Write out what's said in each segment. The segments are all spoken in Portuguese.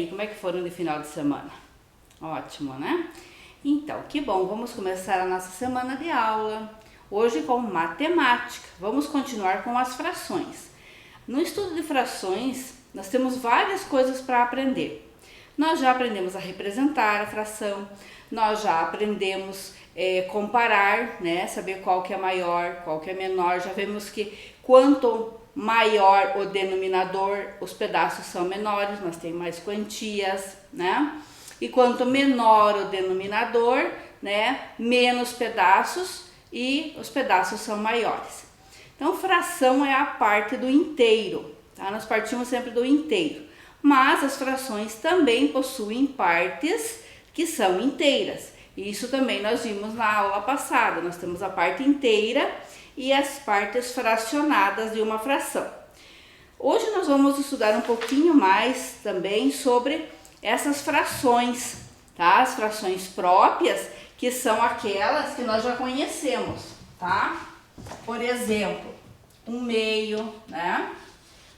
aí, como é que foram de final de semana? Ótimo, né? Então, que bom, vamos começar a nossa semana de aula. Hoje com matemática. Vamos continuar com as frações. No estudo de frações, nós temos várias coisas para aprender. Nós já aprendemos a representar a fração, nós já aprendemos comparar, né? Saber qual que é maior, qual que é menor. Já vemos que quanto maior o denominador, os pedaços são menores, mas tem mais quantias, né? E quanto menor o denominador, né? Menos pedaços e os pedaços são maiores. Então, fração é a parte do inteiro, tá? Nós partimos sempre do inteiro, mas as frações também possuem partes que são inteiras. Isso também nós vimos na aula passada. Nós temos a parte inteira e as partes fracionadas de uma fração. Hoje nós vamos estudar um pouquinho mais também sobre essas frações, tá? As frações próprias, que são aquelas que nós já conhecemos, tá? Por exemplo, um meio, né?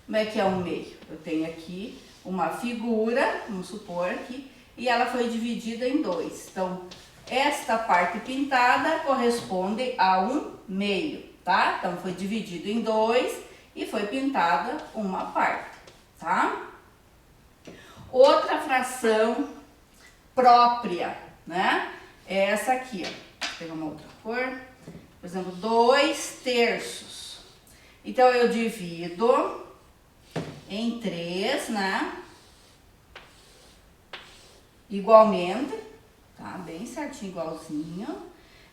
Como é que é um meio? Eu tenho aqui uma figura, vamos supor aqui, e ela foi dividida em dois. Então, esta parte pintada corresponde a um meio, tá? Então, foi dividido em dois e foi pintada uma parte, tá? Outra fração própria, né? É essa aqui, ó. Vou pegar uma outra cor. Por exemplo, 2/3. Então, eu divido em 3, né? Igualmente, tá? Bem certinho, igualzinho.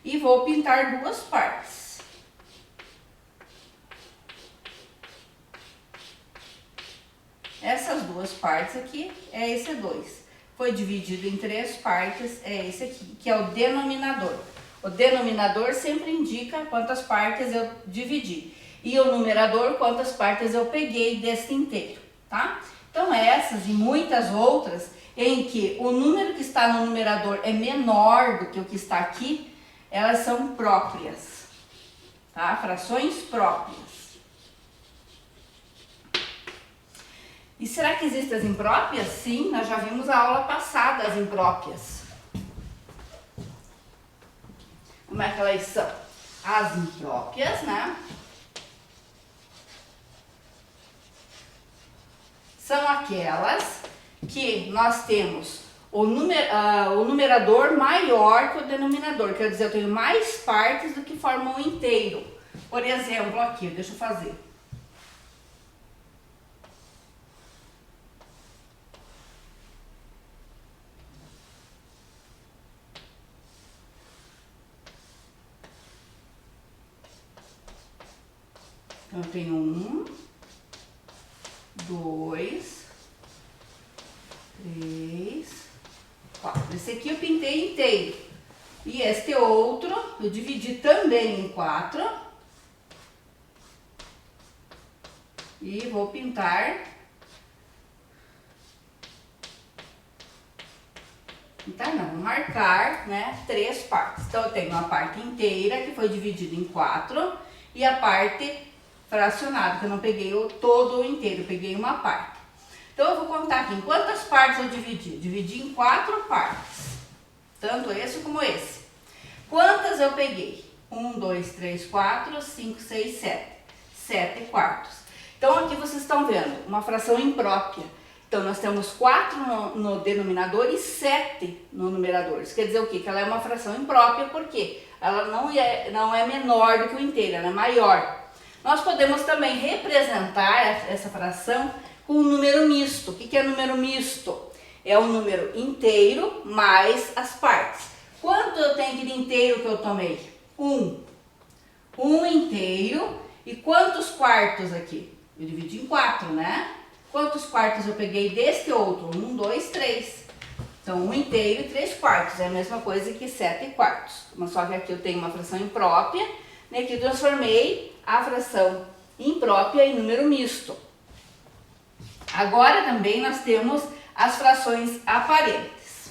E vou pintar duas partes. Essas duas partes aqui é esse 2. Foi dividido em 3 partes, é esse aqui, que é o denominador. O denominador sempre indica quantas partes eu dividi. E o numerador, quantas partes eu peguei desse inteiro, tá? Então, essas e muitas outras em que o número que está no numerador é menor do que o que está aqui, elas são próprias, tá? Frações próprias. E será que existem as impróprias? Sim, nós já vimos a aula passada as impróprias. Como é que elas são? As impróprias, né? São aquelas que nós temos o numerador maior que o denominador. Quer dizer, eu tenho mais partes do que formam um inteiro. Por exemplo, aqui, deixa eu fazer. Então, eu tenho 1, 2, 3, 4. Esse aqui eu pintei inteiro. E este outro eu dividi também em 4. E vou pintar. Pintar não, vou marcar, né, 3 partes. Então, eu tenho uma parte inteira que foi dividida em 4 e a parte fracionada, que eu não peguei todo o inteiro, eu peguei uma parte. Então, eu vou contar aqui em quantas partes eu dividi. Dividi em 4 partes, tanto esse como esse. Quantas eu peguei? 1, 2, 3, 4, 5, 6, 7. 7 quartos. Então, aqui vocês estão vendo uma fração imprópria. Então, nós temos 4 no denominador e 7 no numerador. Isso quer dizer o quê? Que ela é uma fração imprópria, porque ela não é menor do que o inteiro, ela é maior. Nós podemos também representar essa fração com um número misto. O que é número misto? É o número inteiro mais as partes. Quanto eu tenho aqui de inteiro que eu tomei? 1. 1 inteiro. E quantos quartos aqui? Eu dividi em 4, né? Quantos quartos eu peguei deste outro? 1, 2, 3. Então, 1 inteiro e 3 quartos. É a mesma coisa que 7 quartos. Mas só que aqui eu tenho uma fração imprópria, né, que eu transformei a fração imprópria em número misto. Agora também nós temos as frações aparentes.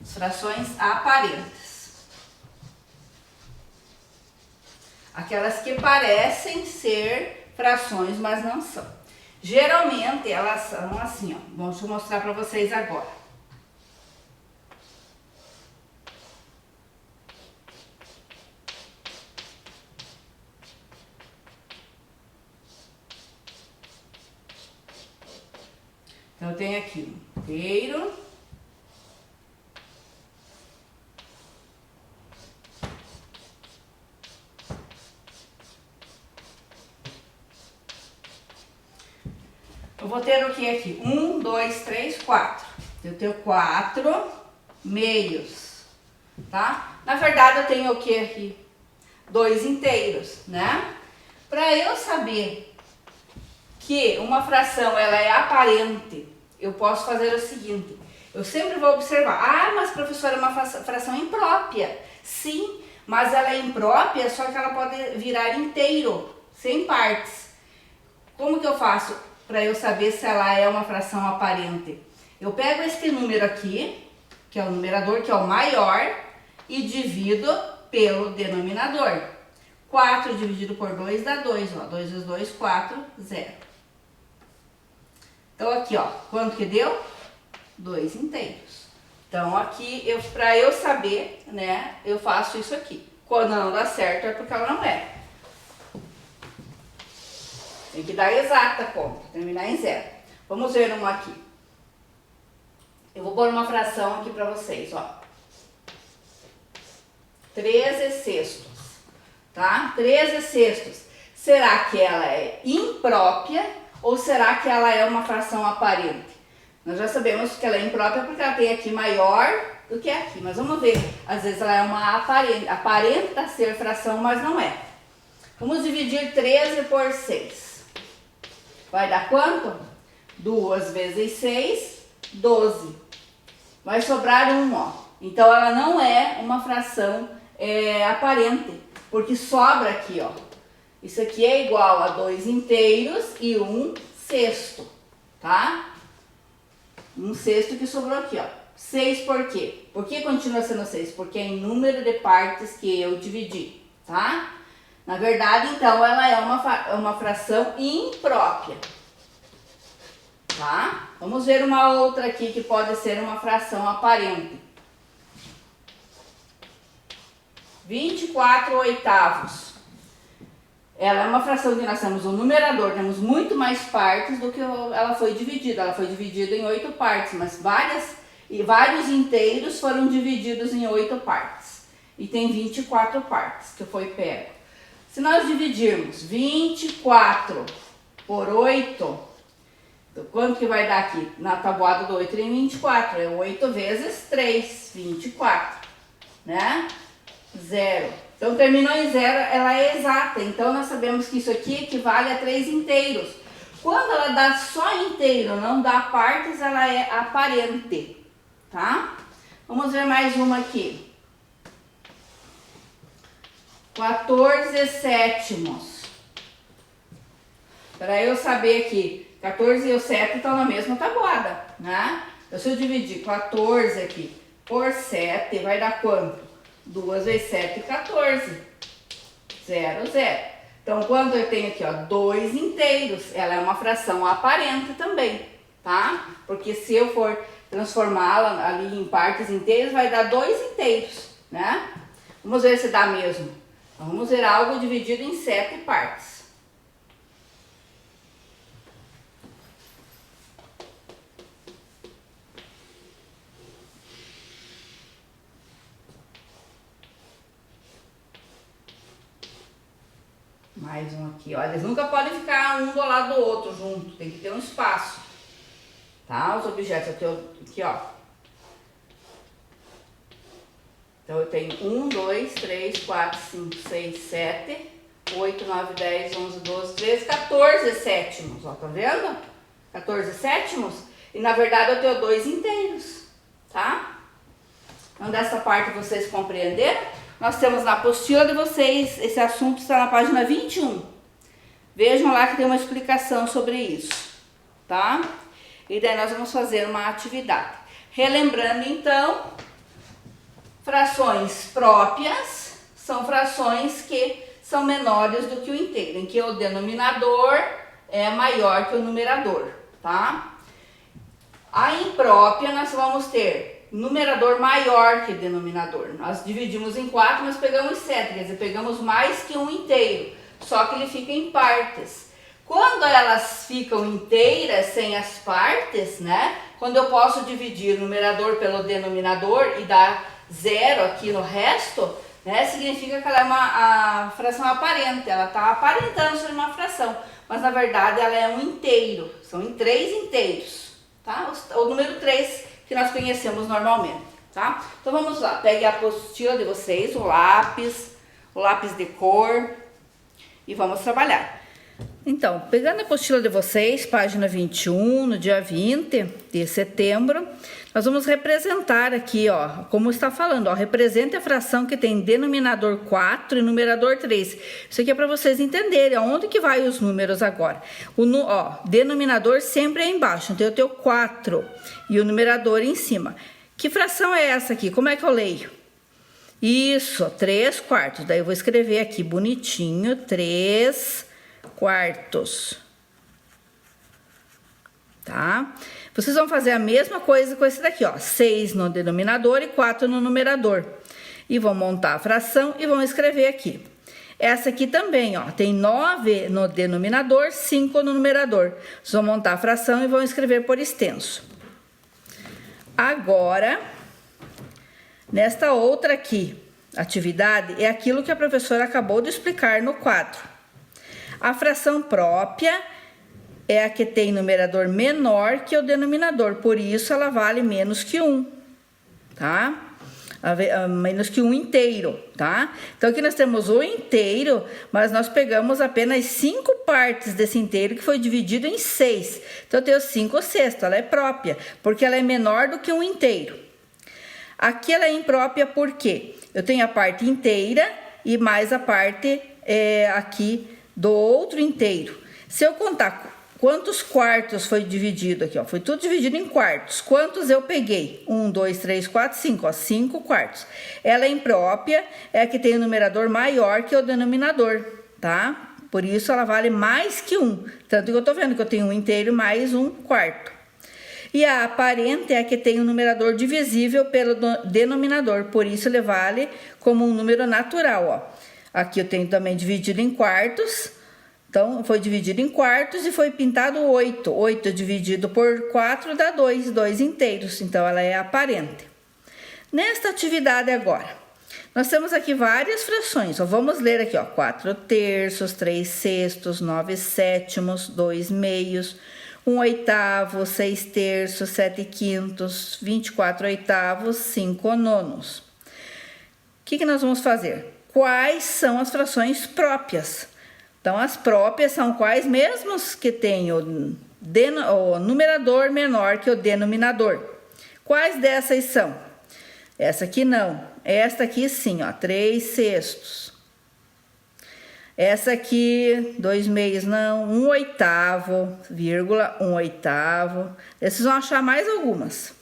As frações aparentes. Aquelas que parecem ser frações, mas não são. Geralmente elas são assim, ó. Vou mostrar para vocês agora. Então eu tenho aqui um inteiro. Eu vou ter o que aqui? 1, 2, 3, 4. Eu tenho 4 meios, tá? Na verdade, eu tenho o que aqui? 2 inteiros, né? Para eu saber que uma fração ela é aparente, eu posso fazer o seguinte. Eu sempre vou observar. Ah, mas professora, é uma fração imprópria. Sim, mas ela é imprópria, só que ela pode virar inteiro, sem partes. Como que eu faço para eu saber se ela é uma fração aparente? Eu pego este número aqui, que é o numerador, que é o maior, e divido pelo denominador. 4 dividido por 2 dá 2, ó. 2 vezes 2, 4, 0. Então aqui, ó, quanto que deu? 2 inteiros. Então aqui, para eu saber, né, eu faço isso aqui. Quando não dá certo é porque ela não é. Tem que dar exata conta, terminar em 0. Vamos ver uma aqui. Eu vou pôr uma fração aqui para vocês, ó. 13 sextos, tá? 13 sextos. Será que ela é imprópria ou será que ela é uma fração aparente? Nós já sabemos que ela é imprópria porque ela tem aqui maior do que aqui. Mas vamos ver. Às vezes ela é uma aparente. Aparenta ser fração, mas não é. Vamos dividir 13 por 6. Vai dar quanto? 2 vezes 6, 12. Vai sobrar 1, ó. Então, ela não é uma fração aparente, porque sobra aqui, ó. Isso aqui é igual a 2 inteiros e 1 sexto, tá? 1 sexto que sobrou aqui, ó. 6 por quê? Por que continua sendo 6? Porque é em número de partes que eu dividi, tá? Na verdade, então, ela é uma fração imprópria, tá? Vamos ver uma outra aqui que pode ser uma fração aparente. 24 oitavos. Ela é uma fração que nós temos um numerador, temos muito mais partes do que ela foi dividida. Ela foi dividida em 8 partes, mas vários inteiros foram divididos em 8 partes. E tem 24 partes que foi pego. Se nós dividirmos 24 por 8, então quanto que vai dar aqui? Na tabuada do 8 tem 24, é 8 vezes 3, 24, né? 0. Então terminou em 0, ela é exata, então nós sabemos que isso aqui equivale a 3 inteiros. Quando ela dá só inteiro, não dá partes, ela é aparente, tá? Vamos ver mais uma aqui. 14 sétimos. Para eu saber que 14 e o 7 estão na mesma tabuada, né? Então, se eu dividir 14 aqui por 7, vai dar quanto? 2 vezes 7, 14. 0, 0. Então, quando eu tenho aqui, ó, 2 inteiros, ela é uma fração aparente também, tá? Porque se eu for transformá-la ali em partes inteiras, vai dar 2 inteiros, né? Vamos ver se dá mesmo. Vamos ver algo dividido em 7 partes. Mais um aqui, ó. Eles nunca podem ficar um do lado do outro junto, tem que ter um espaço. Tá? Os objetos aqui, ó. Então, eu tenho 1, 2, 3, 4, 5, 6, 7, 8, 9, 10, 11, 12, 13, 14 sétimos, ó, tá vendo? 14 sétimos, e na verdade eu tenho 2 inteiros, tá? Então, dessa parte vocês compreenderam? Nós temos na apostila de vocês, esse assunto está na página 21. Vejam lá que tem uma explicação sobre isso, tá? E daí nós vamos fazer uma atividade. Relembrando, então, frações próprias são frações que são menores do que o inteiro, em que o denominador é maior que o numerador, tá? A imprópria nós vamos ter numerador maior que denominador. Nós dividimos em 4, nós pegamos 7, quer dizer, pegamos mais que um inteiro, só que ele fica em partes. Quando elas ficam inteiras, sem as partes, né? Quando eu posso dividir o numerador pelo denominador e dar 0 aqui no resto, né? Significa que ela é a fração aparente, ela está aparentando ser uma fração, mas na verdade ela é um inteiro, são em 3 inteiros, tá? O número 3 que nós conhecemos normalmente, tá? Então vamos lá, pegue a apostila de vocês, o lápis de cor e vamos trabalhar. Então, pegando a apostila de vocês, página 21, no dia 20 de setembro, nós vamos representar aqui, ó, como está falando, ó, represente a fração que tem denominador 4 e numerador 3. Isso aqui é para vocês entenderem aonde que vai os números agora. Denominador sempre é embaixo, então eu tenho 4 e o numerador em cima. Que fração é essa aqui? Como é que eu leio? Isso, 3/4. Daí eu vou escrever aqui bonitinho, 3/4. Tá? Vocês vão fazer a mesma coisa com esse daqui, ó, 6 no denominador e 4 no numerador. E vão montar a fração e vão escrever aqui. Essa aqui também, ó, tem 9 no denominador, 5 no numerador. Vocês vão montar a fração e vão escrever por extenso. Agora, nesta outra aqui, atividade, é aquilo que a professora acabou de explicar no quadro. A fração própria é a que tem numerador menor que o denominador, por isso ela vale menos que 1, tá? Menos que 1 inteiro, tá? Então aqui nós temos o inteiro, mas nós pegamos apenas 5 partes desse inteiro que foi dividido em 6. Então eu tenho 5/6, ela é própria, porque ela é menor do que 1 inteiro. Aqui ela é imprópria porque eu tenho a parte inteira e mais a parte aqui do outro inteiro. Se eu contar quantos quartos foi dividido aqui, ó, foi tudo dividido em quartos. Quantos eu peguei? 1, 2, 3, 4, 5, ó, 5 quartos. Ela é imprópria, é a que tem o numerador maior que o denominador, tá? Por isso ela vale mais que 1. Tanto que eu tô vendo que eu tenho 1 inteiro mais 1 quarto. E a aparente é a que tem o numerador divisível pelo denominador, por isso ele vale como um número natural, ó. Aqui eu tenho também dividido em quartos, então foi dividido em quartos e foi pintado 8. 8 dividido por 4 dá 2, 2 inteiros, então ela é aparente. Nesta atividade agora, nós temos aqui várias frações, ó, vamos ler aqui, ó, 4/3, 3/6, 9/7, 2/2, 1/8, 6/3, 7/5, 24/8, 5/9. O que nós vamos fazer? Quais são as frações próprias? Então, as próprias são quais mesmos que tem o numerador menor que o denominador. Quais dessas são? Essa aqui não. Esta aqui sim, ó, 3/6. Essa aqui, 2/2 não, 1/8, vírgula, 1/8. Vocês vão achar mais algumas.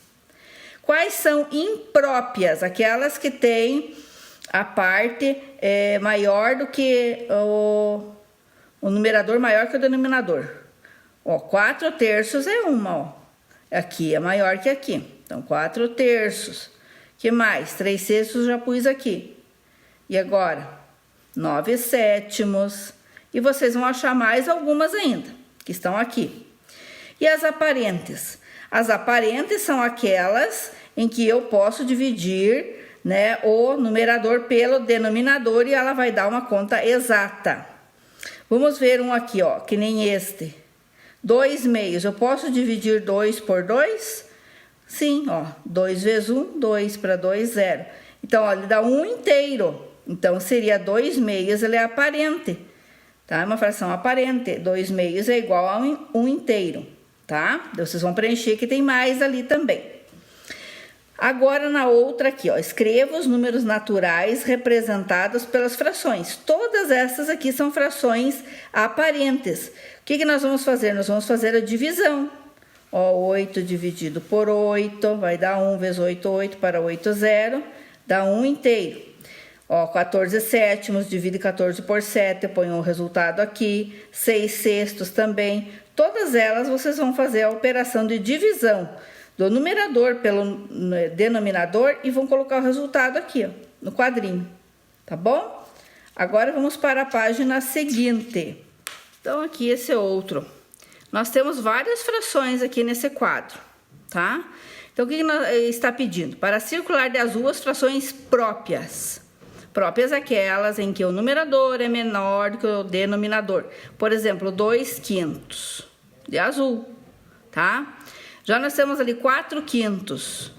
Quais são impróprias? Aquelas que têm a parte maior do que o numerador maior que o denominador. Ó, 4/3 é uma, ó. Aqui é maior que aqui. Então, 4/3. Que mais? 3/6 já pus aqui. E agora? 9/7. E vocês vão achar mais algumas ainda, que estão aqui. E as aparentes? As aparentes são aquelas em que eu posso dividir, né, o numerador pelo denominador e ela vai dar uma conta exata. Vamos ver um aqui, ó, que nem este. 2/2. Eu posso dividir 2 por 2? Sim, ó. 2 vezes 1, 2 para 2, 0. Então, ó, ele dá 1 inteiro. Então, seria 2/2, ele é aparente. Tá? É uma fração aparente. 2/2 é igual a 1 inteiro, tá? Então, vocês vão preencher que tem mais ali também. Agora, na outra aqui, ó, escreva os números naturais representados pelas frações. Todas essas aqui são frações aparentes. O que nós vamos fazer? Nós vamos fazer a divisão. Ó, 8 dividido por 8, vai dar 1 vezes 8, 8 para 8, 0, dá 1 inteiro. Ó, 14 sétimos, divide 14 por 7, eu ponho o resultado aqui. 6 sextos também. Todas elas vocês vão fazer a operação de divisão do numerador pelo denominador e vão colocar o resultado aqui, ó, no quadrinho, tá bom? Agora vamos para a página seguinte. Então, aqui esse outro. Nós temos várias frações aqui nesse quadro, tá? Então, o que está pedindo? Para circular de azul, as frações próprias. Próprias aquelas em que o numerador é menor do que o denominador. Por exemplo, 2/5 de azul, tá? Já nós temos ali 4/5.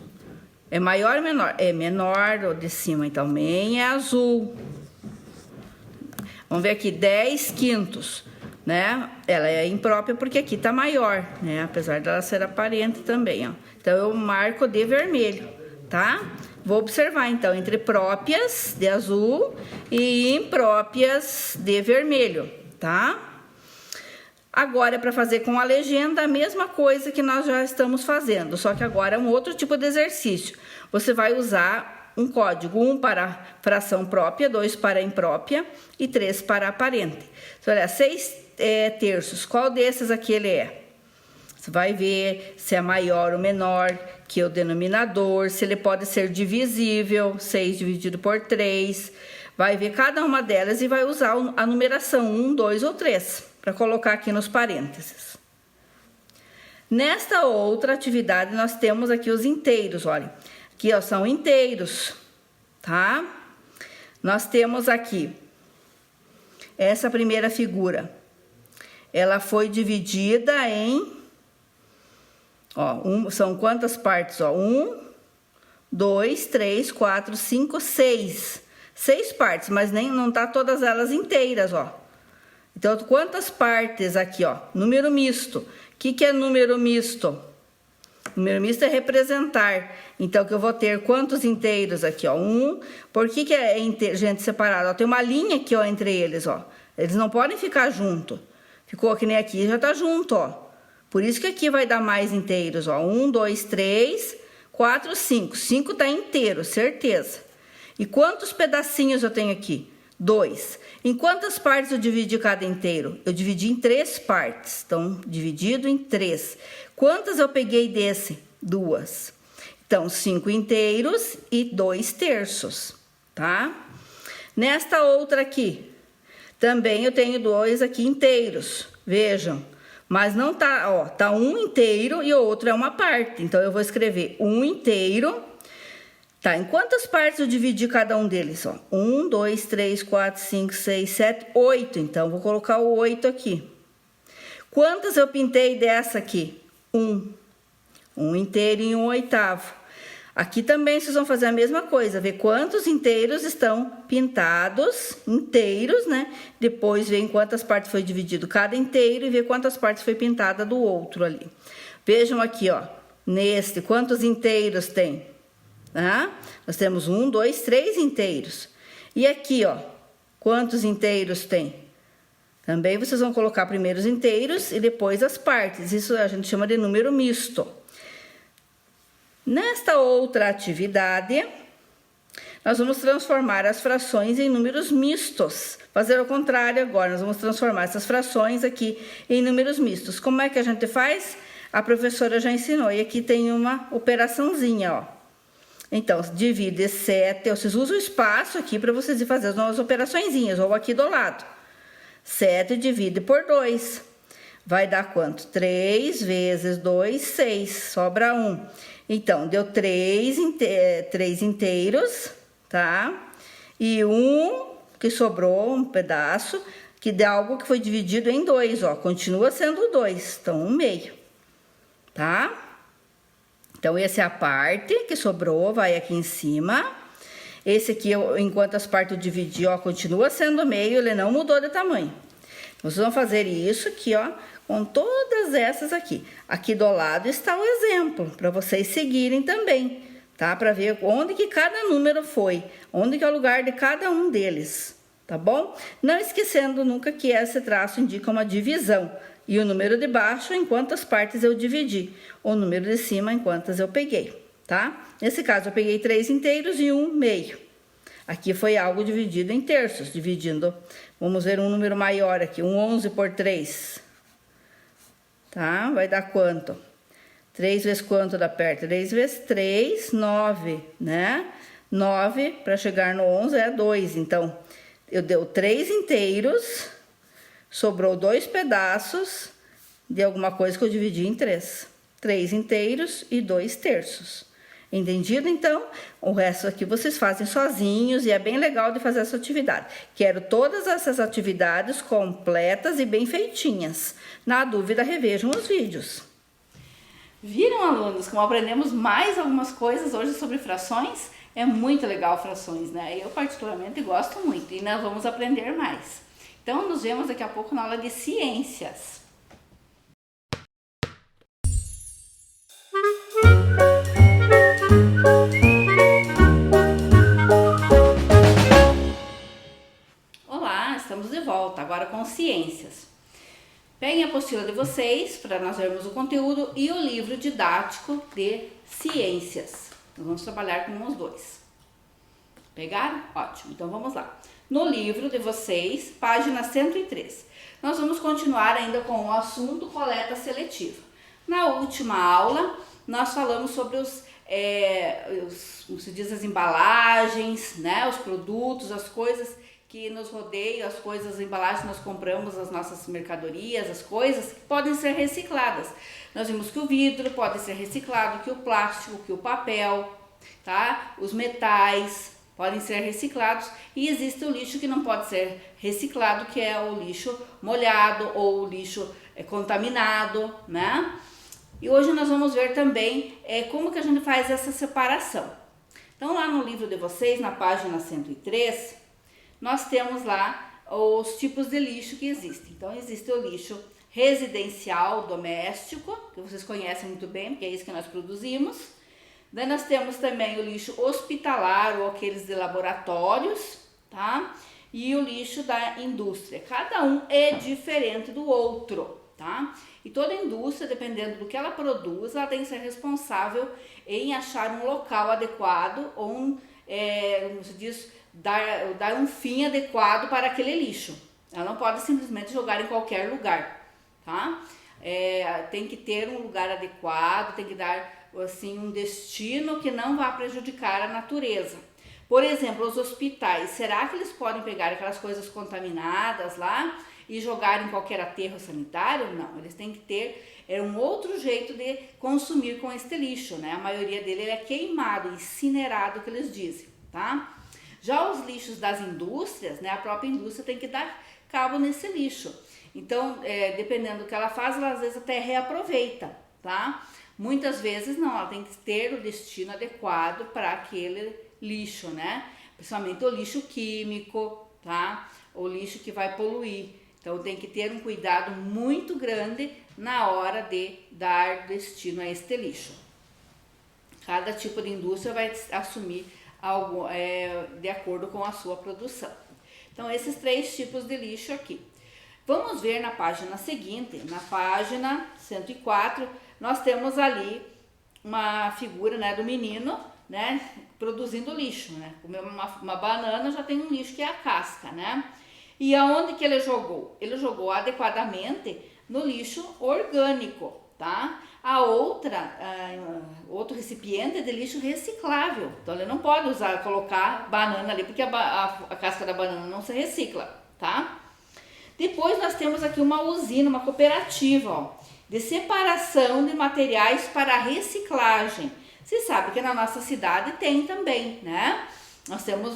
É maior ou menor? É menor o de cima, então também é azul. Vamos ver aqui, 10/5, né? Ela é imprópria porque aqui tá maior, né? Apesar dela ser aparente também, ó. Então, eu marco de vermelho, tá? Vou observar, então, entre próprias de azul e impróprias de vermelho, tá? Agora, para fazer com a legenda, a mesma coisa que nós já estamos fazendo, só que agora é um outro tipo de exercício. Você vai usar um código, 1 para fração própria, 2 para imprópria e 3 para aparente. Então, olha, 6 terços, qual desses aqui ele é? Você vai ver se é maior ou menor que o denominador, se ele pode ser divisível, 6 dividido por 3. Vai ver cada uma delas e vai usar a numeração 1, 2 ou 3 para colocar aqui nos parênteses. Nesta outra atividade, nós temos aqui os inteiros, olha. Aqui, ó, são inteiros, tá? Nós temos aqui essa primeira figura. Ela foi dividida em... Ó, são quantas partes? Ó, 1, 2, 3, 4, 5, 6. 6 partes, mas não tá todas elas inteiras, ó. Então, quantas partes aqui, ó? Número misto. O que é número misto? Número misto é representar. Então, que eu vou ter quantos inteiros aqui, ó? 1. Por que é gente separado? Ó, tem uma linha aqui, ó, entre eles, ó. Eles não podem ficar junto. Ficou que nem aqui, já tá junto, ó. Por isso que aqui vai dar mais inteiros, ó. 1, 2, 3, 4, 5. 5 tá inteiro, certeza. E quantos pedacinhos eu tenho aqui? 2. Em quantas partes eu dividi cada inteiro? Eu dividi em 3 partes. Então, dividido em 3. Quantas eu peguei desse? 2. Então, 5 inteiros e 2 terços, tá? Nesta outra aqui, também eu tenho 2 aqui inteiros. Vejam. Mas não tá, ó, tá um inteiro e o outro é uma parte. Então, eu vou escrever um inteiro. Tá, em quantas partes eu dividi cada um deles, ó? 1, 2, 3, 4, 5, 6, 7, 8. Então, vou colocar o 8 aqui. Quantas eu pintei dessa aqui? 1. Um inteiro e um oitavo. Aqui também vocês vão fazer a mesma coisa, ver quantos inteiros estão pintados, inteiros, né? Depois ver em quantas partes foi dividido cada inteiro e ver quantas partes foi pintada do outro ali. Vejam aqui, ó, neste, quantos inteiros tem? Tá? Nós temos 1, 2, 3 inteiros. E aqui, ó, quantos inteiros tem? Também vocês vão colocar primeiro os inteiros e depois as partes. Isso a gente chama de número misto. Nesta outra atividade, nós vamos transformar as frações em números mistos. Fazer o contrário agora, nós vamos transformar essas frações aqui em números mistos. Como é que a gente faz? A professora já ensinou, e aqui tem uma operaçãozinha, ó. Então, divide 7, vocês usam o espaço aqui para vocês ir fazer as novas operaçõezinhas, ou aqui do lado. 7 divide por 2. Vai dar quanto? 3 vezes 2, 6, sobra 1. Então, deu 3 inteiros, tá? E 1 que sobrou, um pedaço, que dá algo que foi dividido em 2, ó. Continua sendo 2, então 1/2, tá? Então, essa é a parte que sobrou, vai aqui em cima. Esse aqui, enquanto as partes eu dividi, ó, continua sendo meio, ele não mudou de tamanho. Vocês vão fazer isso aqui, ó, com todas essas aqui. Aqui do lado está o exemplo, para vocês seguirem também, tá? Para ver onde que cada número foi, onde que é o lugar de cada um deles, tá bom? Não esquecendo nunca que esse traço indica uma divisão. E o número de baixo em quantas partes eu dividi. O número de cima em quantas eu peguei, tá? Nesse caso, eu peguei 3 inteiros e 1/2. Aqui foi algo dividido em terços, dividindo, vamos ver um número maior aqui, um 11 por 3, tá? Vai dar quanto? 3 vezes quanto dá perto? 3 vezes 3, 9, né? 9 para chegar no 11 é 2, então eu dei 3 inteiros, sobrou 2 pedaços de alguma coisa que eu dividi em 3. 3 inteiros e 2 terços. Entendido? Então, o resto aqui vocês fazem sozinhos e é bem legal de fazer essa atividade. Quero todas essas atividades completas e bem feitinhas. Na dúvida, revejam os vídeos. Viram, alunos, como aprendemos mais algumas coisas hoje sobre frações? É muito legal frações, né? Eu particularmente gosto muito e nós vamos aprender mais. Então, nos vemos daqui a pouco na aula de ciências. Olá, estamos de volta, agora com ciências. Peguem a apostila de vocês para nós vermos o conteúdo e o livro didático de ciências. Nós vamos trabalhar com os dois. Pegaram? Ótimo, então vamos lá. No livro de vocês, página 103, nós vamos continuar ainda com o assunto coleta seletiva. Na última aula, nós falamos sobre como se diz, as embalagens, né? Os produtos, as coisas que nos rodeiam, as coisas, as embalagens que nós compramos, as nossas mercadorias, as coisas que podem ser recicladas. Nós vimos que o vidro pode ser reciclado, que o plástico, que o papel, tá? Os metais podem ser reciclados e existe o lixo que não pode ser reciclado, que é o lixo molhado ou o lixo contaminado, né? E hoje nós vamos ver também como que a gente faz essa separação. Então lá no livro de vocês, na página 103, nós temos lá os tipos de lixo que existem. Então existe o lixo residencial, doméstico, que vocês conhecem muito bem, porque é isso que nós produzimos. Daí nós temos também o lixo hospitalar ou aqueles de laboratórios, tá? E o lixo da indústria. Cada um é diferente do outro, tá? E toda indústria, dependendo do que ela produz, ela tem que ser responsável em achar um local adequado ou como se diz, dar um fim adequado para aquele lixo. Ela não pode simplesmente jogar em qualquer lugar, tá? Tem que ter um lugar adequado, tem que dar assim um destino que não vá prejudicar a natureza. Por exemplo, os hospitais, será que eles podem pegar aquelas coisas contaminadas lá e jogar em qualquer aterro sanitário? Não, eles têm que ter um outro jeito de consumir com este lixo, né? A maioria dele é queimado, incinerado, que eles dizem, tá? Já os lixos das indústrias, né? A própria indústria tem que dar cabo nesse lixo. Então, dependendo do que ela faz, ela às vezes até reaproveita, tá? Muitas vezes não, ela tem que ter o destino adequado para aquele lixo, né? Principalmente o lixo químico, tá? O lixo que vai poluir. Então tem que ter um cuidado muito grande na hora de dar destino a este lixo. Cada tipo de indústria vai assumir algo de acordo com a sua produção. Então esses 3 tipos de lixo aqui. Vamos ver na página seguinte, na página 104, nós temos ali uma figura, né, do menino, né, produzindo lixo, né? Comeu uma banana, já tem um lixo que é a casca, né? E aonde que ele jogou? Ele jogou adequadamente no lixo orgânico, tá? Outro recipiente é de lixo reciclável. Então ele não pode colocar banana ali, porque a casca da banana não se recicla, tá? Depois nós temos aqui uma usina, uma cooperativa, ó, de separação de materiais para reciclagem. Você sabe que na nossa cidade tem também, né? Nós temos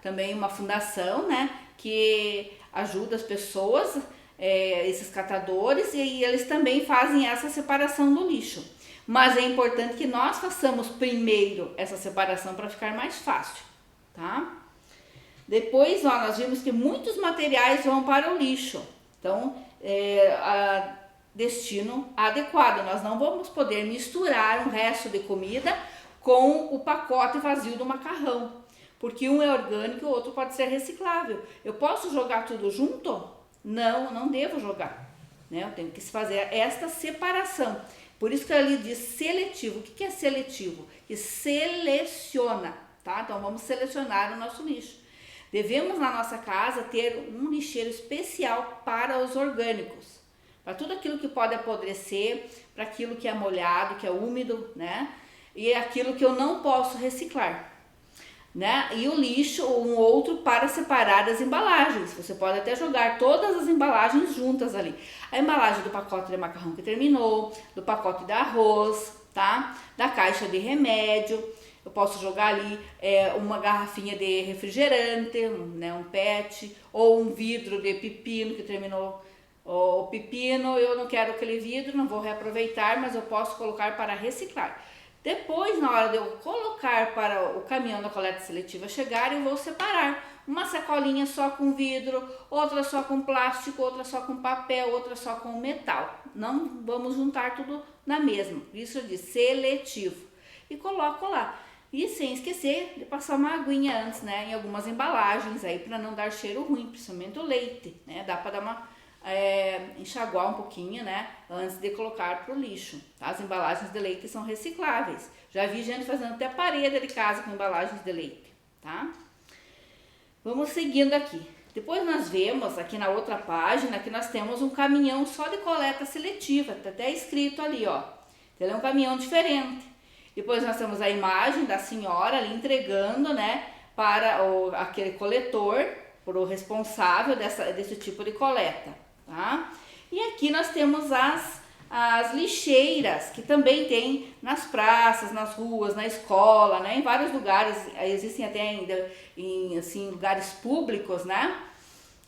também uma fundação, né, que ajuda as pessoas, esses catadores, e eles também fazem essa separação do lixo. Mas é importante que nós façamos primeiro essa separação para ficar mais fácil, tá? Depois, ó, nós vimos que muitos materiais vão para o lixo. Então, destino adequado. Nós não vamos poder misturar um resto de comida com o pacote vazio do macarrão, porque um é orgânico e o outro pode ser reciclável. Eu posso jogar tudo junto? Não, não devo jogar, né? Eu tenho que fazer esta separação. Por isso que ali diz seletivo. O que é seletivo? Que seleciona, tá? Então vamos selecionar o nosso lixo. Devemos na nossa casa ter um lixeiro especial para os orgânicos, para tudo aquilo que pode apodrecer, para aquilo que é molhado, que é úmido, né? E aquilo que eu não posso reciclar, né? E o lixo, um outro para separar as embalagens. Você pode até jogar todas as embalagens juntas ali. A embalagem do pacote de macarrão que terminou, do pacote de arroz, tá? Da caixa de remédio. Eu posso jogar ali uma garrafinha de refrigerante, né? Um PET, ou um vidro de pepino que terminou o pepino. Eu não quero aquele vidro, não vou reaproveitar, mas eu posso colocar para reciclar. Depois, na hora de eu colocar para o caminhão da coleta seletiva chegar, eu vou separar uma sacolinha só com vidro, outra só com plástico, outra só com papel, outra só com metal. Não vamos juntar tudo na mesma, isso eu disse seletivo. E coloco lá. E sem esquecer de passar uma aguinha antes, né, em algumas embalagens aí para não dar cheiro ruim, principalmente o leite, né, dá para dar uma enxaguar um pouquinho, né, antes de colocar para o lixo, tá? As embalagens de leite são recicláveis, já vi gente fazendo até parede de casa com embalagens de leite, tá? Vamos seguindo aqui. Depois nós vemos aqui na outra página que nós temos um caminhão só de coleta seletiva, tá até escrito ali, ó, ele é um caminhão diferente. Depois nós temos a imagem da senhora ali entregando, né, para aquele coletor, para o responsável desse tipo de coleta, tá? E aqui nós temos as lixeiras, que também tem nas praças, nas ruas, na escola, né, em vários lugares, existem até ainda em assim, lugares públicos, né,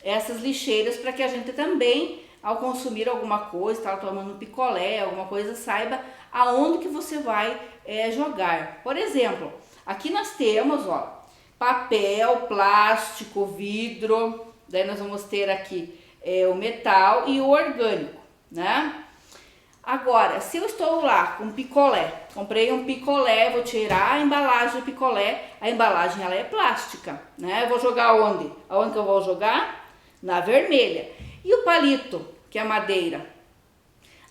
essas lixeiras para que a gente também, ao consumir alguma coisa, tá tomando um picolé, alguma coisa, saiba aonde que você vai jogar. Por exemplo, aqui nós temos, ó, papel, plástico, vidro, daí nós vamos ter aqui o metal e o orgânico, né? Agora, se eu estou lá com picolé, comprei um picolé, vou tirar a embalagem do picolé, a embalagem ela é plástica, né? Eu vou jogar onde? Aonde que eu vou jogar? Na vermelha. E o palito, que é madeira?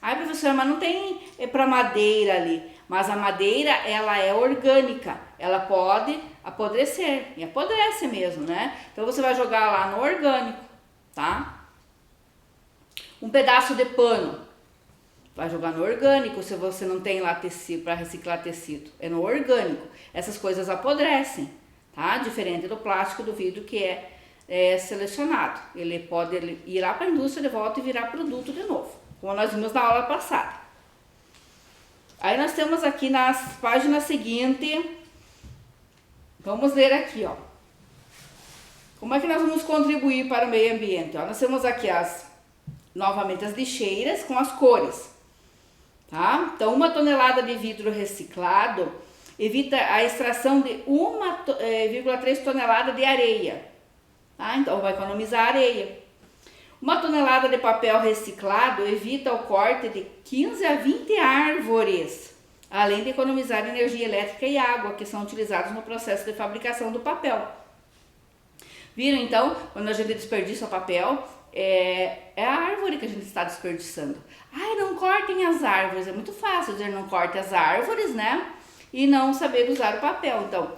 Ai, professora, mas não tem para madeira ali. Mas a madeira, ela é orgânica. Ela pode apodrecer. E apodrece mesmo, né? Então, você vai jogar lá no orgânico, tá? Um pedaço de pano. Vai jogar no orgânico, se você não tem lá tecido, para reciclar tecido. É no orgânico. Essas coisas apodrecem, tá? Diferente do plástico, do vidro, que é selecionado. Ele pode ir lá para a indústria de volta e virar produto de novo, como nós vimos na aula passada. Aí nós temos aqui na página seguinte, vamos ler aqui, ó. Como é que nós vamos contribuir para o meio ambiente? Ó, nós temos aqui novamente as lixeiras com as cores, tá? Então, 1 tonelada de vidro reciclado evita a extração de 1,3 tonelada de areia, tá? Então, vai economizar areia. 1 tonelada de papel reciclado evita o corte de 15 a 20 árvores, além de economizar energia elétrica e água, que são utilizados no processo de fabricação do papel. Viram então, quando a gente desperdiça o papel, é a árvore que a gente está desperdiçando. Ai, não cortem as árvores, é muito fácil dizer não corte as árvores, né? E não saber usar o papel. Então,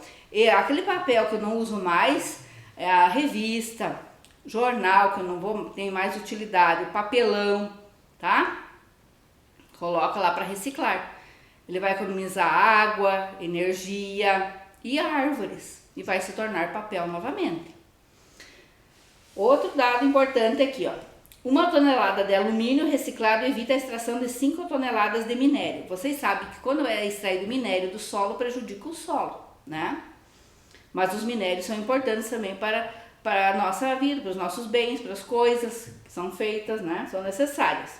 aquele papel que eu não uso mais, é a revista, jornal, que eu não tem mais utilidade, papelão, tá? Coloca lá para reciclar. Ele vai economizar água, energia e árvores e vai se tornar papel novamente. Outro dado importante aqui, ó. 1 tonelada de alumínio reciclado evita a extração de 5 toneladas de minério. Vocês sabem que quando é extraído minério do solo, prejudica o solo, né? Mas os minérios são importantes também para a nossa vida, para os nossos bens, para as coisas que são feitas, né? São necessárias.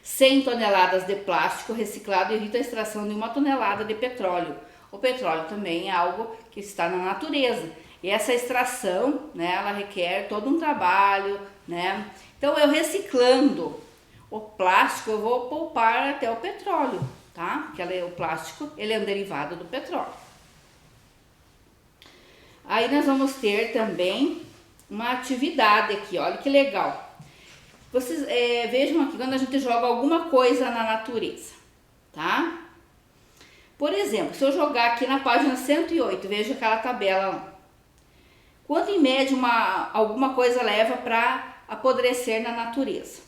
100 toneladas de plástico reciclado evita a extração de 1 tonelada de petróleo. O petróleo também é algo que está na natureza. E essa extração, né, ela requer todo um trabalho, né? Então, eu reciclando o plástico, eu vou poupar até o petróleo, tá? Porque o plástico, ele é um derivado do petróleo. Aí nós vamos ter também uma atividade aqui, olha que legal. Vocês vejam aqui quando a gente joga alguma coisa na natureza, tá? Por exemplo, se eu jogar aqui na página 108, veja aquela tabela lá. Quanto em média alguma coisa leva para apodrecer na natureza?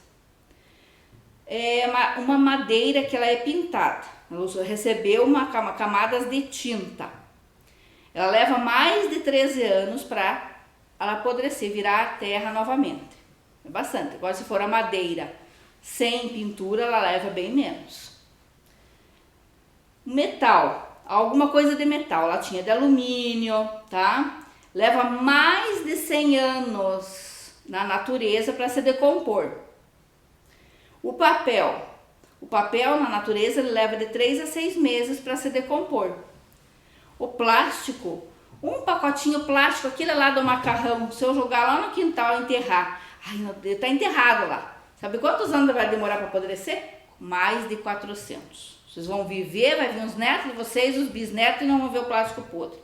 É uma madeira que ela é pintada, ela recebeu camadas de tinta. Ela leva mais de 13 anos para ela apodrecer, virar terra novamente. É bastante. Agora, se for a madeira sem pintura, ela leva bem menos. Metal, alguma coisa de metal, latinha de alumínio, tá? Leva mais de 100 anos na natureza para se decompor. O papel na natureza ele leva de 3 a 6 meses para se decompor. O plástico, um pacotinho plástico, aquele lá do macarrão, se eu jogar lá no quintal e enterrar, ele tá enterrado lá. Sabe quantos anos vai demorar para apodrecer? Mais de 400. Vocês vão viver, vai vir os netos de vocês, os bisnetos, e não vão ver o plástico podre.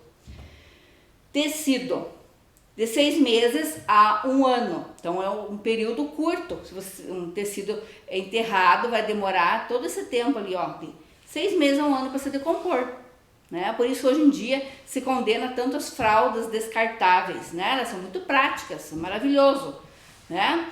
Tecido, de 6 meses a 1 ano. Então é um período curto. Se um tecido é enterrado, vai demorar todo esse tempo ali, ó, de 6 meses a 1 ano para se decompor. Né? Por isso hoje em dia se condena tanto as fraldas descartáveis, né? Elas são muito práticas, maravilhoso, né?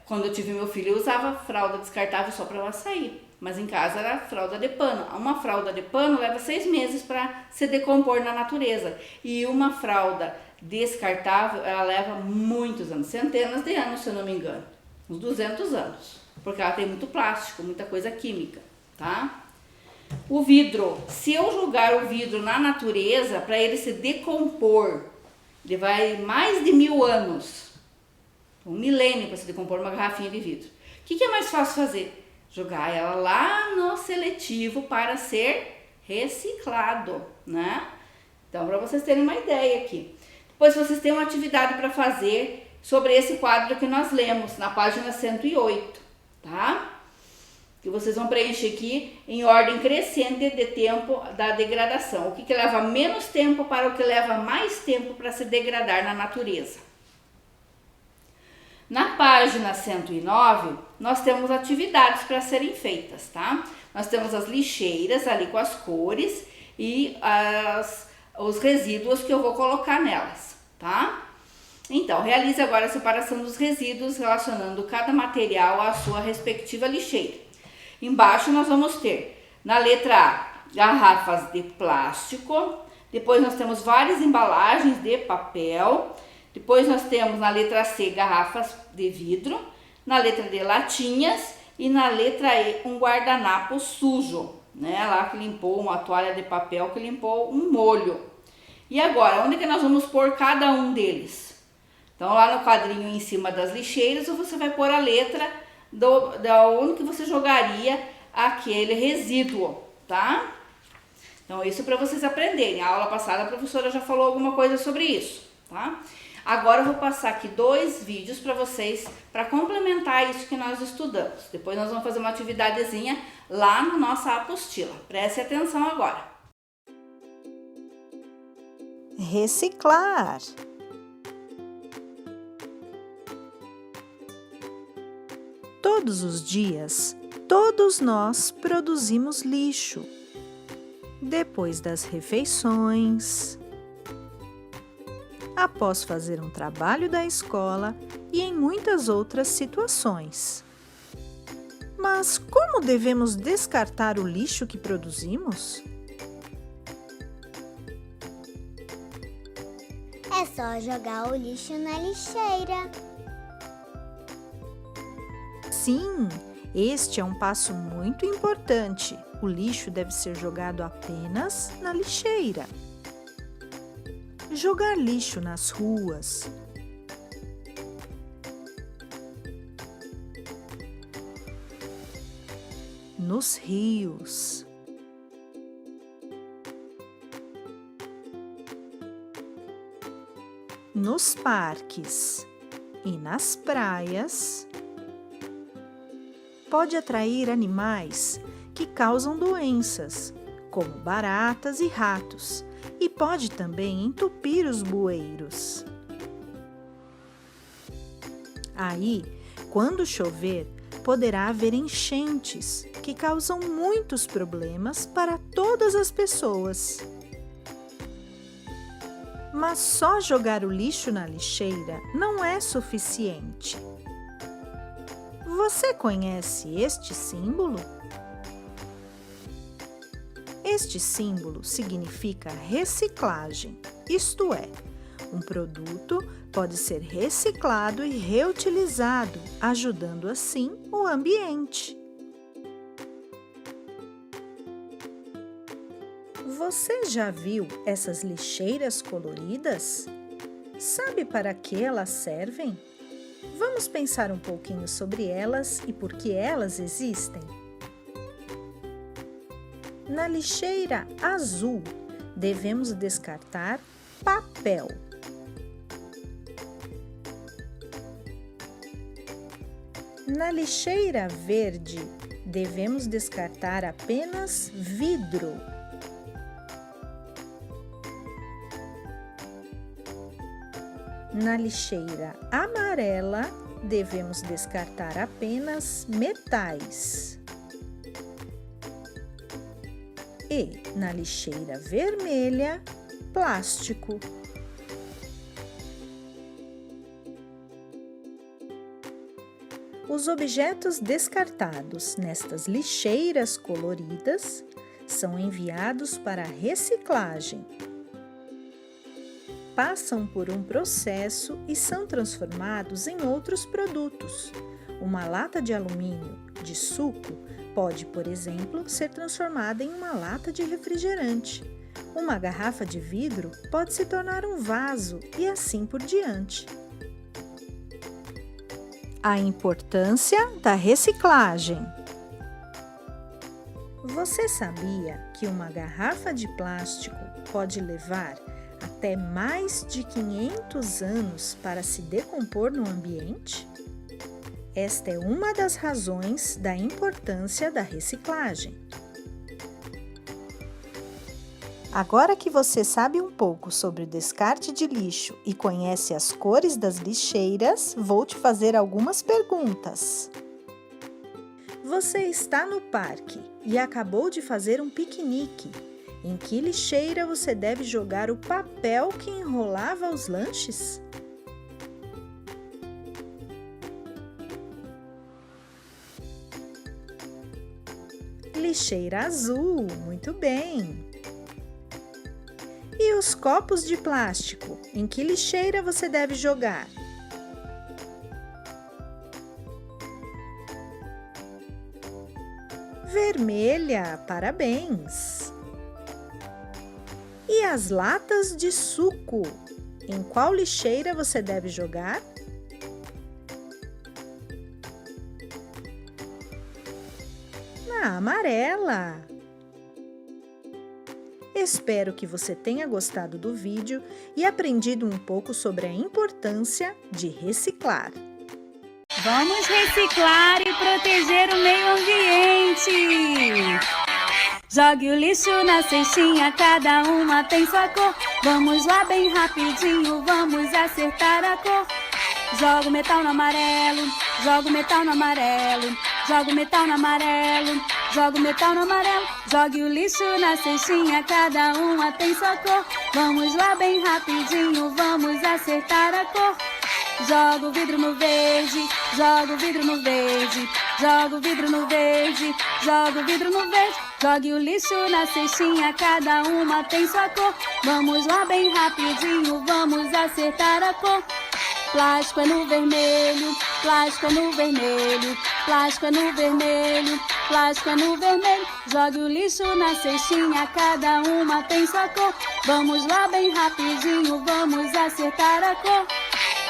Quando eu tive meu filho eu usava fralda descartável só para ela sair, mas em casa era fralda de pano. Uma fralda de pano leva 6 meses para se decompor na natureza e uma fralda descartável ela leva muitos anos, centenas de anos se eu não me engano, uns 200 anos, porque ela tem muito plástico, muita coisa química, tá? O vidro, se eu jogar o vidro na natureza, para ele se decompor, ele vai mais de 1000 anos, um milênio para se decompor uma garrafinha de vidro. O que é mais fácil fazer? Jogar ela lá no seletivo para ser reciclado, né? Então, para vocês terem uma ideia aqui. Depois vocês têm uma atividade para fazer sobre esse quadro que nós lemos, na página 108, tá? Que vocês vão preencher aqui em ordem crescente de tempo da degradação. O que leva menos tempo para o que leva mais tempo para se degradar na natureza. Na página 109, nós temos atividades para serem feitas, tá? Nós temos as lixeiras ali com as cores e os resíduos que eu vou colocar nelas, tá? Então, realize agora a separação dos resíduos relacionando cada material à sua respectiva lixeira. Embaixo nós vamos ter, na letra A, garrafas de plástico, depois nós temos várias embalagens de papel, depois nós temos na letra C, garrafas de vidro, na letra D, latinhas e na letra E, um guardanapo sujo, né? Lá que limpou uma toalha de papel, que limpou um molho. E agora, onde que nós vamos pôr cada um deles? Então lá no quadrinho em cima das lixeiras, você vai pôr a letra da onde que você jogaria aquele resíduo, tá? Então isso para vocês aprenderem. A aula passada a professora já falou alguma coisa sobre isso, tá? Agora eu vou passar aqui 2 vídeos para vocês, para complementar isso que nós estudamos. Depois nós vamos fazer uma atividadezinha lá na nossa apostila. Preste atenção agora. Reciclar. Todos os dias, todos nós produzimos lixo. Depois das refeições, após fazer um trabalho da escola e em muitas outras situações. Mas como devemos descartar o lixo que produzimos? É só jogar o lixo na lixeira. Sim, este é um passo muito importante. O lixo deve ser jogado apenas na lixeira. Jogar lixo nas ruas, nos rios, nos parques e nas praias pode atrair animais que causam doenças, como baratas e ratos, e pode também entupir os bueiros. Aí, quando chover, poderá haver enchentes que causam muitos problemas para todas as pessoas. Mas só jogar o lixo na lixeira não é suficiente. Você conhece este símbolo? Este símbolo significa reciclagem, isto é, um produto pode ser reciclado e reutilizado, ajudando assim o ambiente. Você já viu essas lixeiras coloridas? Sabe para que elas servem? Vamos pensar um pouquinho sobre elas e por que elas existem. Na lixeira azul, devemos descartar papel. Na lixeira verde, devemos descartar apenas vidro. Na lixeira amarela, devemos descartar apenas metais. E na lixeira vermelha, plástico. Os objetos descartados nestas lixeiras coloridas são enviados para a reciclagem. Passam por um processo e são transformados em outros produtos. Uma lata de alumínio de suco pode, por exemplo, ser transformada em uma lata de refrigerante. Uma garrafa de vidro pode se tornar um vaso e assim por diante. A importância da reciclagem. Você sabia que uma garrafa de plástico pode levar até mais de 500 anos para se decompor no ambiente? Esta é uma das razões da importância da reciclagem. Agora que você sabe um pouco sobre o descarte de lixo e conhece as cores das lixeiras, vou te fazer algumas perguntas. Você está no parque e acabou de fazer um piquenique. Em que lixeira você deve jogar o papel que enrolava os lanches? Lixeira azul, muito bem! E os copos de plástico, em que lixeira você deve jogar? Vermelha, parabéns! E as latas de suco, em qual lixeira você deve jogar? Na amarela! Espero que você tenha gostado do vídeo e aprendido um pouco sobre a importância de reciclar. Vamos reciclar e proteger o meio ambiente. Jogue o lixo na cestinha, cada uma tem sua cor. Vamos lá bem rapidinho, vamos acertar a cor. Joga o metal no amarelo, joga o metal no amarelo, joga o metal no amarelo, joga o metal no amarelo. Jogue o lixo na cestinha, cada uma tem sua cor. Vamos lá bem rapidinho, vamos acertar a cor. Joga o vidro no verde, joga o vidro no verde, joga o vidro no verde, joga o vidro no verde. Jogue o lixo na cestinha, cada uma tem sua cor. Vamos lá bem rapidinho, vamos acertar a cor. Plástico é no vermelho, plástico é no vermelho, plástico é no vermelho, plástico é no vermelho. Jogue o lixo na cestinha, cada uma tem sua cor. Vamos lá bem rapidinho, vamos acertar a cor.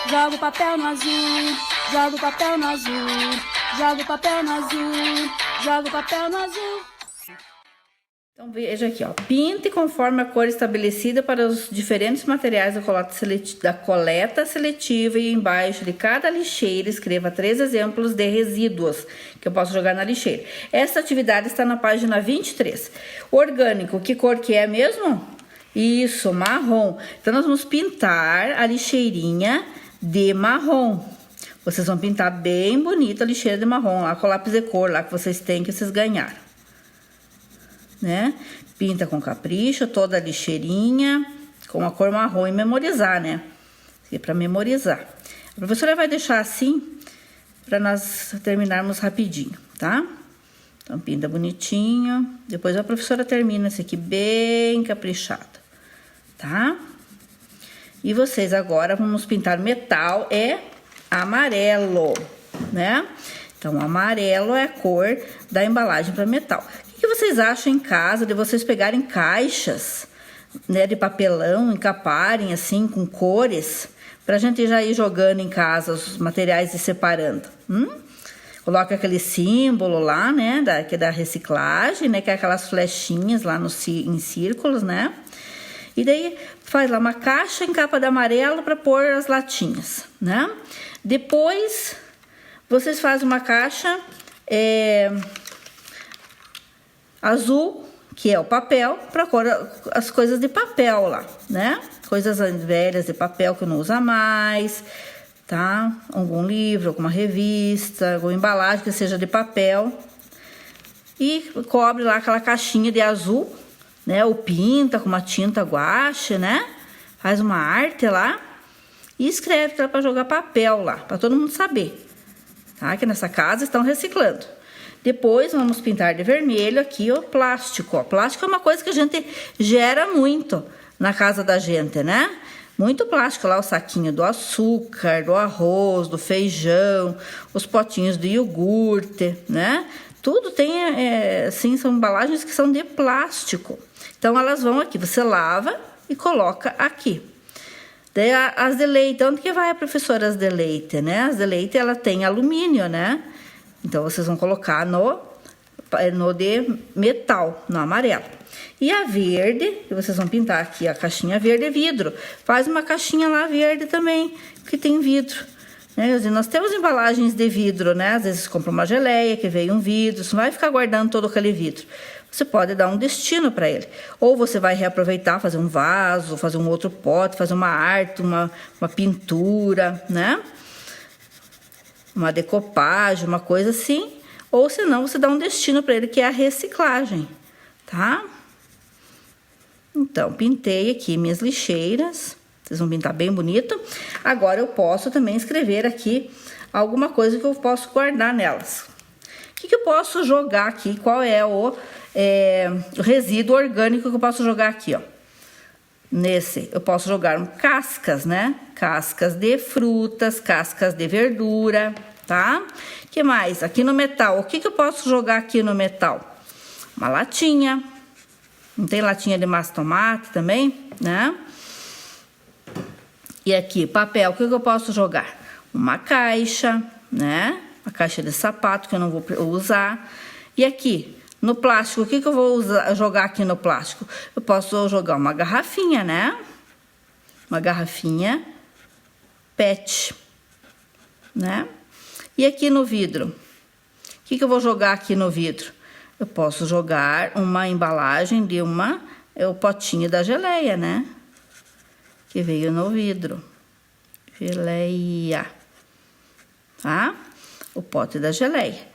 Joga o papel no azul, joga o papel no azul, joga o papel no azul, joga o papel no azul. Então veja aqui, ó, pinte conforme a cor estabelecida para os diferentes materiais da coleta seletiva e embaixo de cada lixeira escreva 3 exemplos de resíduos que eu posso jogar na lixeira. Essa atividade está na página 23. Orgânico, que cor que é mesmo? Isso, marrom. Então nós vamos pintar a lixeirinha de marrom. Vocês vão pintar bem bonita a lixeira de marrom lá com o lápis de cor lá que vocês têm, que vocês ganharam, né? Pinta com capricho toda a lixeirinha com a cor marrom e memorizar, né? Aqui para memorizar. A professora vai deixar assim para nós terminarmos rapidinho, tá? Então pinta bonitinho, depois a professora termina esse aqui bem caprichado, tá? E vocês agora vamos pintar metal amarelo, né? Então, amarelo é a cor da embalagem para metal. O que vocês acham em casa de vocês pegarem caixas, né, de papelão, encaparem assim com cores, pra gente já ir jogando em casa os materiais e separando? Coloca aquele símbolo lá, né, que é da reciclagem, né, que é aquelas flechinhas lá em círculos, né? E daí faz lá uma caixa em capa de amarelo para pôr as latinhas, né? Depois vocês fazem uma caixa azul, que é o papel, para pôr as coisas de papel lá, né? Coisas velhas de papel que não usa mais, tá? Algum livro, alguma revista, alguma embalagem que seja de papel. E cobre lá aquela caixinha de azul, né? Ou pinta com uma tinta guache, né? Faz uma arte lá e escreve para jogar papel lá, para todo mundo saber, tá? Que nessa casa estão reciclando. Depois vamos pintar de vermelho aqui o plástico. O plástico é uma coisa que a gente gera muito na casa da gente, né? Muito plástico lá, o saquinho do açúcar, do arroz, do feijão, os potinhos de iogurte, né? Tudo tem, assim, são embalagens que são de plástico. Então, elas vão aqui, você lava e coloca aqui. Daí, as de leite, onde que vai a professora as de leite, né? As de leite, ela tem alumínio, né? Então, vocês vão colocar no de metal, no amarelo. E a verde, que vocês vão pintar aqui, a caixinha verde é vidro. Faz uma caixinha lá verde também, que tem vidro. Nós temos embalagens de vidro, né? Às vezes você compra uma geleia que veio um vidro, você não vai ficar guardando todo aquele vidro. Você pode dar um destino para ele. Ou você vai reaproveitar, fazer um vaso, fazer um outro pote, fazer uma arte, uma pintura, né? Uma decopagem, uma coisa assim. Ou senão você dá um destino para ele, que é a reciclagem, tá? Então, pintei aqui minhas lixeiras. Vocês vão pintar bem bonito. Agora eu posso também escrever aqui alguma coisa que eu posso guardar nelas. O que eu posso jogar aqui? Qual é o resíduo orgânico que eu posso jogar aqui, ó? Nesse, eu posso jogar cascas, né? Cascas de frutas, cascas de verdura, tá? Que mais? Aqui no metal, o que eu posso jogar aqui no metal? Uma latinha. Não tem latinha de massa de tomate também, né? E aqui, papel, o que eu posso jogar? Uma caixa, né? Uma caixa de sapato que eu não vou usar. E aqui, no plástico, o que eu vou jogar aqui no plástico? Eu posso jogar uma garrafinha, né? Uma garrafinha PET, né? E aqui no vidro, o que eu vou jogar aqui no vidro? Eu posso jogar uma embalagem de o potinho da geleia, né? Que veio no vidro. Geleia. Tá? O pote da geleia.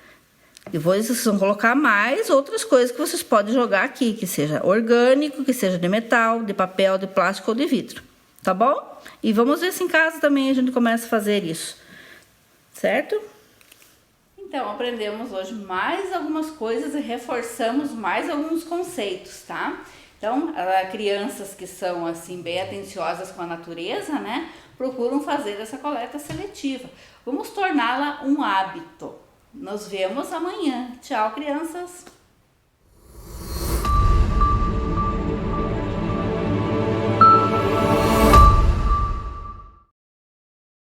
Depois vocês vão colocar mais outras coisas que vocês podem jogar aqui, que seja orgânico, que seja de metal, de papel, de plástico ou de vidro. Tá bom? E vamos ver se em casa também a gente começa a fazer isso. Certo? Então, aprendemos hoje mais algumas coisas e reforçamos mais alguns conceitos, tá? Então, crianças que são, assim, bem atenciosas com a natureza, né? Procuram fazer essa coleta seletiva. Vamos torná-la um hábito. Nos vemos amanhã. Tchau, crianças!